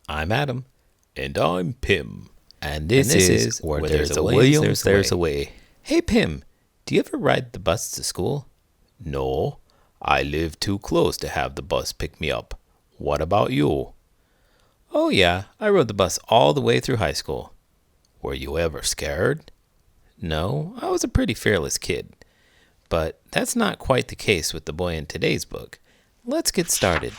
I'm Adam. And I'm Pim. And this is Where There's a Williams, There's a Way. Hey, Pim, do you ever ride the bus to school? No, I live too close to have the bus pick me up. What about you? Oh, yeah, I rode the bus all the way through high school. Were you ever scared? No, I was a pretty fearless kid. But that's not quite the case with the boy in today's book. Let's get started.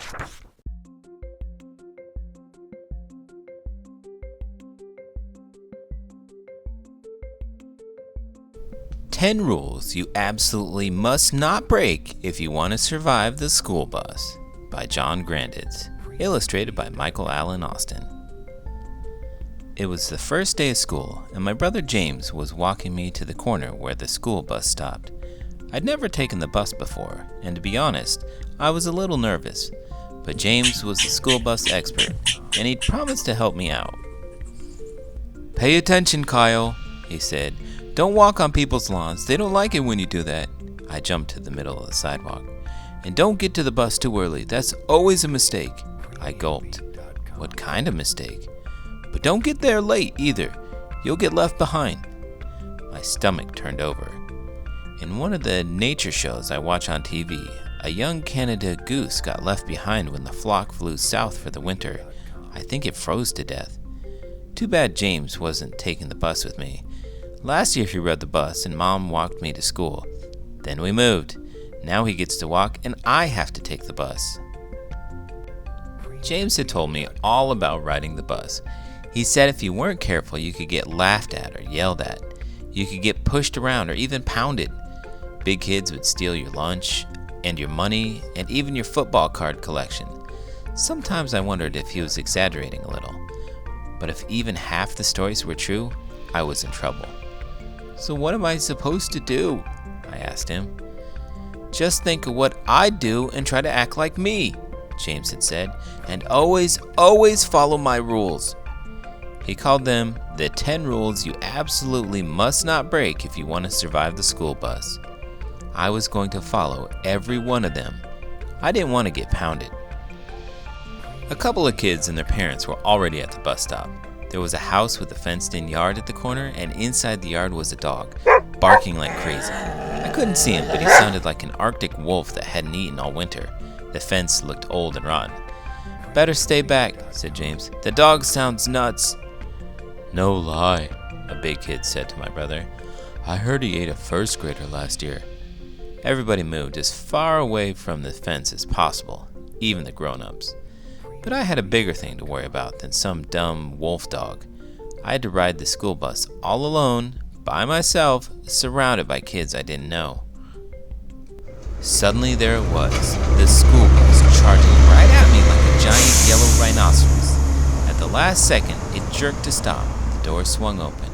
10 Rules You Absolutely Must Not Break If You Want to Survive the School Bus by John Grandits, illustrated by Michael Allen Austin. It was the first day of school, and my brother James was walking me to the corner where the school bus stopped. I'd never taken the bus before, and to be honest, I was a little nervous, but James was the school bus expert, and he'd promised to help me out. "Pay attention, Kyle," he said. "Don't walk on people's lawns. They don't like it when you do that." I jumped to the middle of the sidewalk. "And don't get to the bus too early. That's always a mistake." I gulped. "What kind of mistake?" "But don't get there late either. You'll get left behind." My stomach turned over. In one of the nature shows I watch on TV, a young Canada goose got left behind when the flock flew south for the winter. I think it froze to death. Too bad James wasn't taking the bus with me. Last year he rode the bus and Mom walked me to school. Then we moved. Now he gets to walk and I have to take the bus. James had told me all about riding the bus. He said if you weren't careful you could get laughed at or yelled at. You could get pushed around or even pounded. Big kids would steal your lunch and your money and even your football card collection. Sometimes I wondered if he was exaggerating a little. But if even half the stories were true, I was in trouble. "So what am I supposed to do?" I asked him. "Just think of what I'd do and try to act like me," James had said, "and always follow my rules." He called them the 10 rules you absolutely must not break if you want to survive the school bus. I was going to follow every one of them. I didn't want to get pounded. A couple of kids and their parents were already at the bus stop. There was a house with a fenced-in yard at the corner, and inside the yard was a dog, barking like crazy. I couldn't see him, but he sounded like an Arctic wolf that hadn't eaten all winter. The fence looked old and rotten. "Better stay back," said James. "The dog sounds nuts." "No lie," a big kid said to my brother. "I heard he ate a first grader last year." Everybody moved as far away from the fence as possible, even the grown-ups. But I had a bigger thing to worry about than some dumb wolf dog. I had to ride the school bus all alone, by myself, surrounded by kids I didn't know. Suddenly there it was, the school bus charging right at me like a giant yellow rhinoceros. At the last second, it jerked to stop. The door swung open.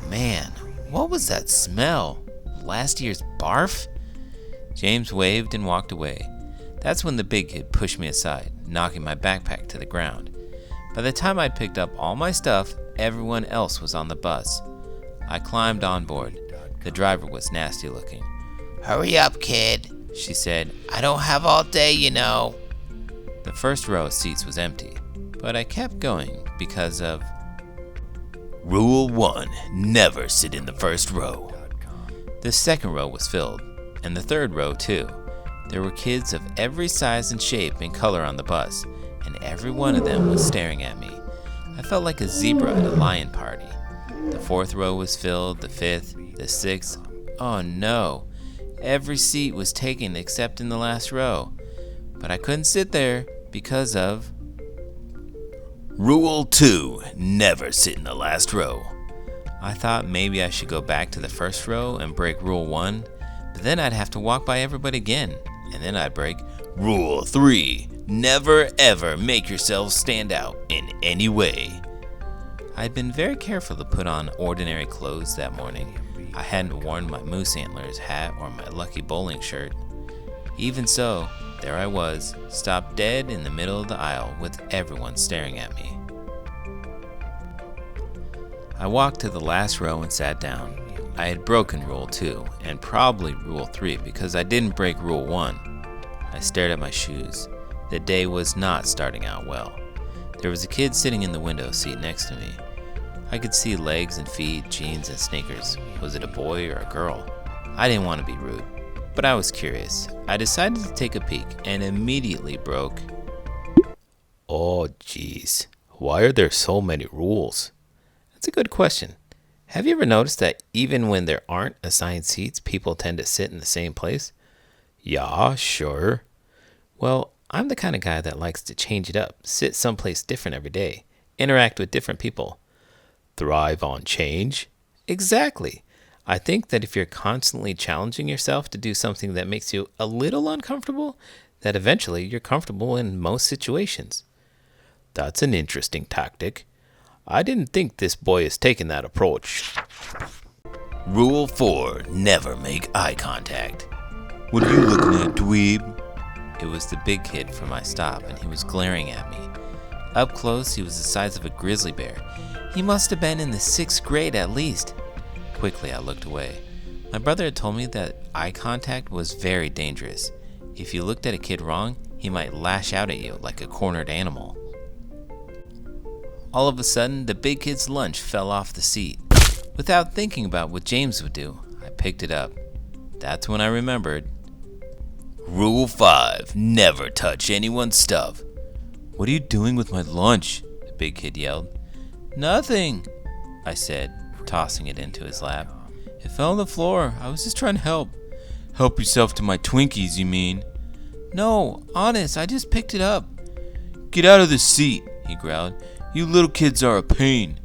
Man, what was that smell? Last year's barf? James waved and walked away. That's when the big kid pushed me aside, knocking my backpack to the ground. By the time I'd picked up all my stuff, everyone else was on the bus. I climbed on board. The driver was nasty looking. "Hurry up, kid," she said. "I don't have all day, you know." The first row of seats was empty, but I kept going because of Rule 1, never sit in the first row. The second row was filled, and the third row too. There were kids of every size and shape and color on the bus, and every one of them was staring at me. I felt like a zebra at a lion party. The fourth row was filled, the fifth, the sixth. Oh no! Every seat was taken except in the last row. But I couldn't sit there because of Rule 2, never sit in the last row. I thought maybe I should go back to the first row and break Rule 1, but then I'd have to walk by everybody again, and then I'd break Rule 3, never ever make yourself stand out in any way. I'd been very careful to put on ordinary clothes that morning. I hadn't worn my moose antlers hat or my lucky bowling shirt. Even so, there I was, stopped dead in the middle of the aisle with everyone staring at me. I walked to the last row and sat down. I had broken Rule 2 and probably Rule 3 because I didn't break Rule 1. I stared at my shoes. The day was not starting out well. There was a kid sitting in the window seat next to me. I could see legs and feet, jeans and sneakers. Was it a boy or a girl? I didn't want to be rude, but I was curious. I decided to take a peek and immediately broke. Oh, geez. Why are there so many rules? That's a good question. Have you ever noticed that even when there aren't assigned seats, people tend to sit in the same place? Yeah, sure. Well, I'm the kind of guy that likes to change it up, sit someplace different every day, interact with different people. Thrive on change? Exactly. I think that if you're constantly challenging yourself to do something that makes you a little uncomfortable, that eventually you're comfortable in most situations. That's an interesting tactic. I didn't think this boy is taking that approach. Rule 4. Never make eye contact. What are you looking at, dweeb? It was the big kid from my stop, and he was glaring at me. Up close, he was the size of a grizzly bear. He must have been in the 6th grade at least. Quickly, I looked away. My brother had told me that eye contact was very dangerous. If you looked at a kid wrong, he might lash out at you like a cornered animal. All of a sudden, the big kid's lunch fell off the seat. Without thinking about what James would do, I picked it up. That's when I remembered. Rule 5. Never touch anyone's stuff. What are you doing with my lunch? The big kid yelled. Nothing, I said, tossing it into his lap. It fell on the floor. I was just trying to help. Help yourself to my Twinkies, you mean? No, honest, I just picked it up. Get out of the seat, he growled. You little kids are a pain.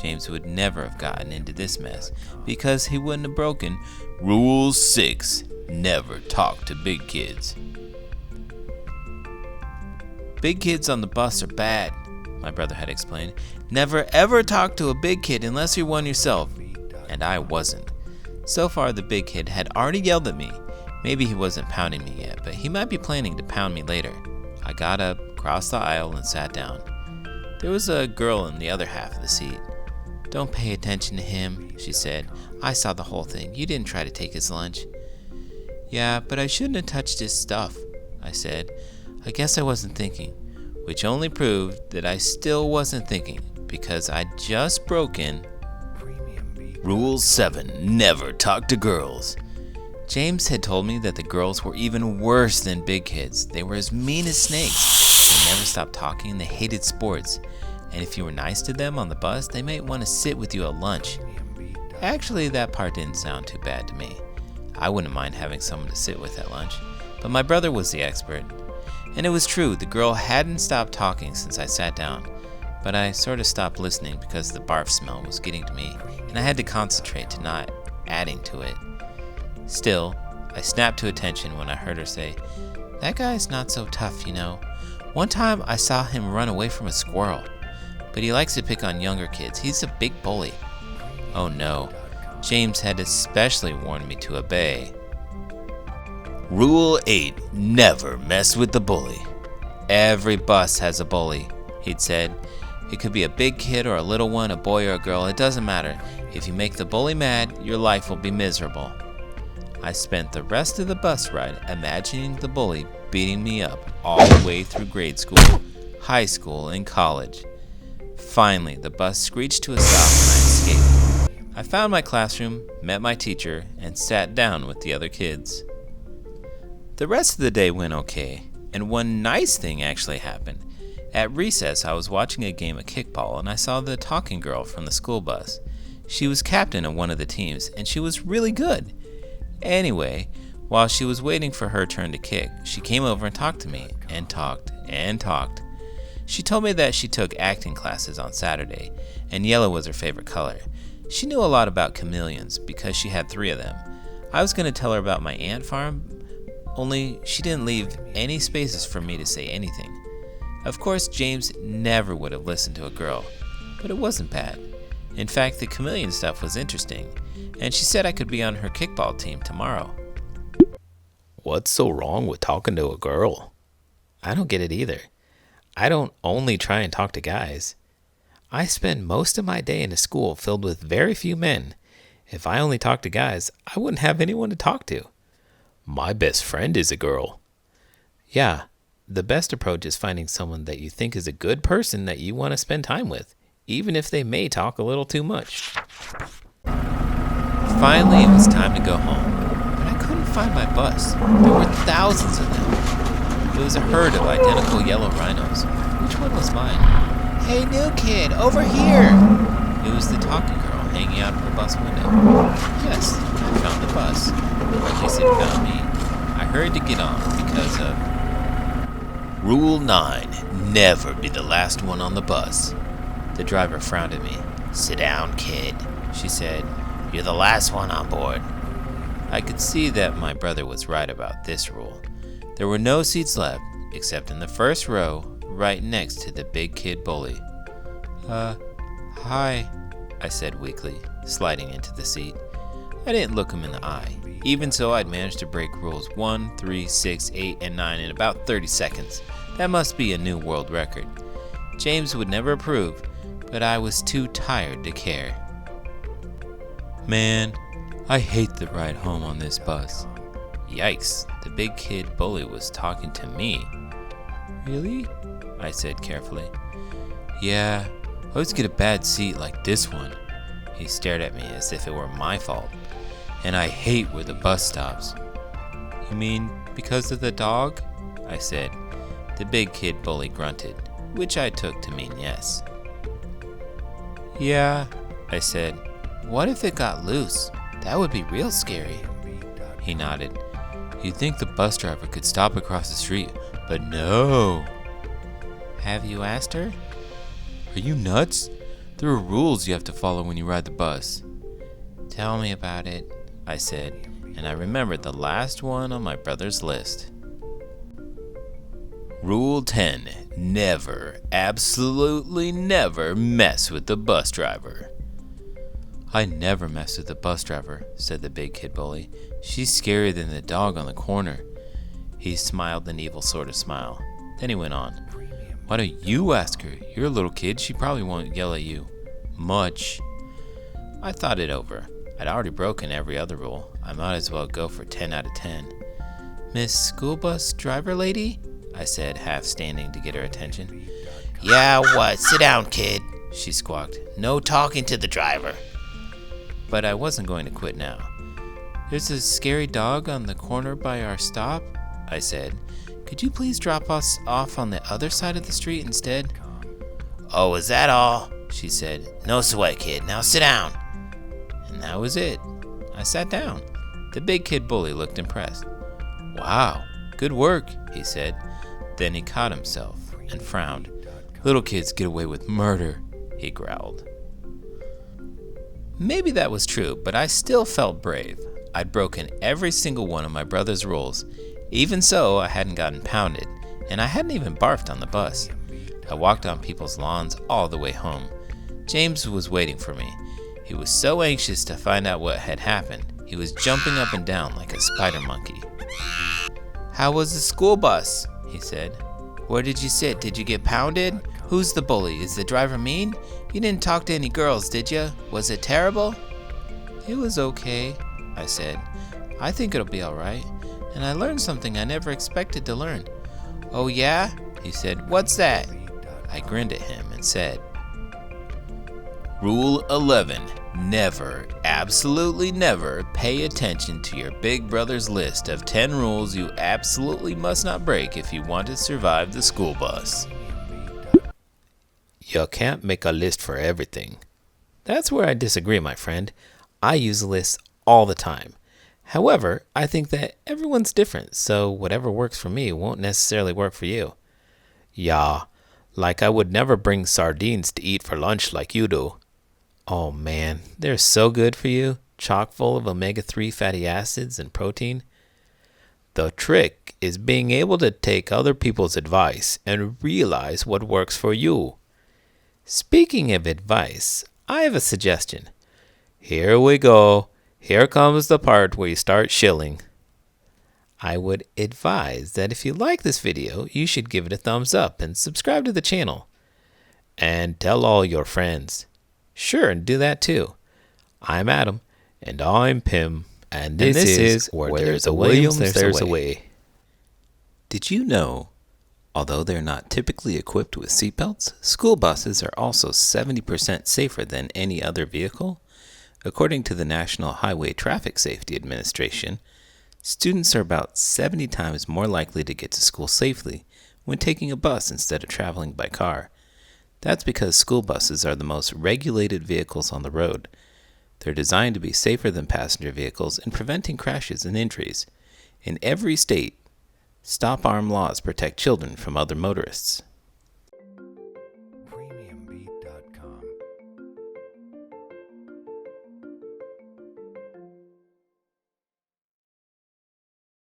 James would never have gotten into this mess because he wouldn't have broken Rule 6. Never talk to big kids. Big kids on the bus are bad, my brother had explained. Never ever talk to a big kid unless you're one yourself. And I wasn't. So far, the big kid had already yelled at me. Maybe he wasn't pounding me yet, but he might be planning to pound me later. I got up, crossed the aisle, and sat down. There was a girl in the other half of the seat. Don't pay attention to him, she said. I saw the whole thing. You didn't try to take his lunch. Yeah, but I shouldn't have touched his stuff, I said. I guess I wasn't thinking, which only proved that I still wasn't thinking because I'd just broken Rule 7. Never talk to girls. James had told me that the girls were even worse than big kids. They were as mean as snakes. They never stopped talking. They hated sports. And if you were nice to them on the bus, they might want to sit with you at lunch. Actually, that part didn't sound too bad to me. I wouldn't mind having someone to sit with at lunch. But my brother was the expert. And it was true, the girl hadn't stopped talking since I sat down. But I sort of stopped listening because the barf smell was getting to me, and I had to concentrate to not adding to it. Still, I snapped to attention when I heard her say, That guy's not so tough, you know. One time I saw him run away from a squirrel. But he likes to pick on younger kids. He's a big bully. Oh no, James had especially warned me to obey. Rule 8. Never mess with the bully. Every bus has a bully, he'd said. It could be a big kid or a little one, a boy or a girl, it doesn't matter. If you make the bully mad, your life will be miserable. I spent the rest of the bus ride imagining the bully beating me up all the way through grade school, high school, and college. Finally, the bus screeched to a stop and I escaped. I found my classroom, met my teacher, and sat down with the other kids. The rest of the day went okay, and one nice thing actually happened. At recess, I was watching a game of kickball, and I saw the talking girl from the school bus. She was captain of one of the teams, and she was really good. Anyway, while she was waiting for her turn to kick, she came over and talked to me, and talked, and talked. She told me that she took acting classes on Saturday, and yellow was her favorite color. She knew a lot about chameleons because she had 3 of them. I was going to tell her about my ant farm, only she didn't leave any spaces for me to say anything. Of course, James never would have listened to a girl, but it wasn't bad. In fact, the chameleon stuff was interesting, and she said I could be on her kickball team tomorrow. What's so wrong with talking to a girl? I don't get it either. I don't only try and talk to guys. I spend most of my day in a school filled with very few men. If I only talked to guys, I wouldn't have anyone to talk to. My best friend is a girl. Yeah, the best approach is finding someone that you think is a good person that you want to spend time with, even if they may talk a little too much. Finally, it was time to go home, but I couldn't find my bus. There were thousands of them. It was a herd of identical yellow rhinos. Which one was mine? Hey, new kid, over here! It was the talking girl hanging out of the bus window. Yes, I found the bus. Or at least it found me. I hurried to get on because of Rule 9, never be the last one on the bus. The driver frowned at me. Sit down, kid, she said. You're the last one on board. I could see that my brother was right about this rule. There were no seats left, except in the first row, right next to the big kid bully. Hi, I said weakly, sliding into the seat. I didn't look him in the eye. Even so, I'd managed to break rules 1, 3, 6, 8, and 9 in about 30 seconds. That must be a new world record. James would never approve, but I was too tired to care. Man, I hate the ride home on this bus. Yikes, the big kid bully was talking to me. Really? I said carefully. Yeah, I always get a bad seat like this one. He stared at me as if it were my fault. And I hate where the bus stops. You mean because of the dog? I said. The big kid bully grunted, which I took to mean yes. Yeah, I said. What if it got loose? That would be real scary. He nodded. You'd think the bus driver could stop across the street, but no. Have you asked her? Are you nuts? There are rules you have to follow when you ride the bus. Tell me about it, I said, and I remembered the last one on my brother's list. Rule 10. Never, absolutely never mess with the bus driver. I never mess with the bus driver, said the big kid bully. She's scarier than the dog on the corner. He smiled an evil sort of smile. Then he went on. Why don't you ask her? You're a little kid. She probably won't yell at you. Much. I thought it over. I'd already broken every other rule. I might as well go for 10 out of 10. Miss School Bus Driver Lady? I said, half standing to get her attention. Yeah, what? Sit down, kid, she squawked. No talking to the driver. But I wasn't going to quit now. There's a scary dog on the corner by our stop, I said. Could you please drop us off on the other side of the street instead? Oh, is that all? She said. No sweat, kid. Now sit down. And that was it. I sat down. The big kid bully looked impressed. Wow, good work, he said. Then he caught himself and frowned. Little kids get away with murder, he growled. Maybe that was true, but I still felt brave. I'd broken every single one of my brother's rules. Even so, I hadn't gotten pounded, and I hadn't even barfed on the bus. I walked on people's lawns all the way home. James was waiting for me. He was so anxious to find out what had happened. He was jumping up and down like a spider monkey. How was the school bus? He said. Where did you sit? Did you get pounded? Who's the bully? Is the driver mean? You didn't talk to any girls, did you? Was it terrible? It was okay, I said. I think it'll be all right. And I learned something I never expected to learn. Oh yeah? He said. What's that? I grinned at him and said, Rule 11. Never, absolutely never pay attention to your big brother's list of 10 rules you absolutely must not break if you want to survive the school bus. You can't make a list for everything. That's where I disagree, my friend. I use lists all the time. However, I think that everyone's different, so whatever works for me won't necessarily work for you. Yeah, like I would never bring sardines to eat for lunch like you do. Oh man, they're so good for you, chock full of omega-3 fatty acids and protein. The trick is being able to take other people's advice and realize what works for you. Speaking of advice, I have a suggestion. Here we go. Here comes the part where you start shilling. I would advise that if you like this video, you should give it a thumbs up and subscribe to the channel. And tell all your friends. Sure, and do that too. I'm Adam. And I'm Pim. And this is Where There's a Williams, There's a Way. Did you know Although they're not typically equipped with seatbelts, school buses are also 70% safer than any other vehicle. According to the National Highway Traffic Safety Administration, students are about 70 times more likely to get to school safely when taking a bus instead of traveling by car. That's because school buses are the most regulated vehicles on the road. They're designed to be safer than passenger vehicles in preventing crashes and injuries. In every state, stop-arm laws protect children from other motorists.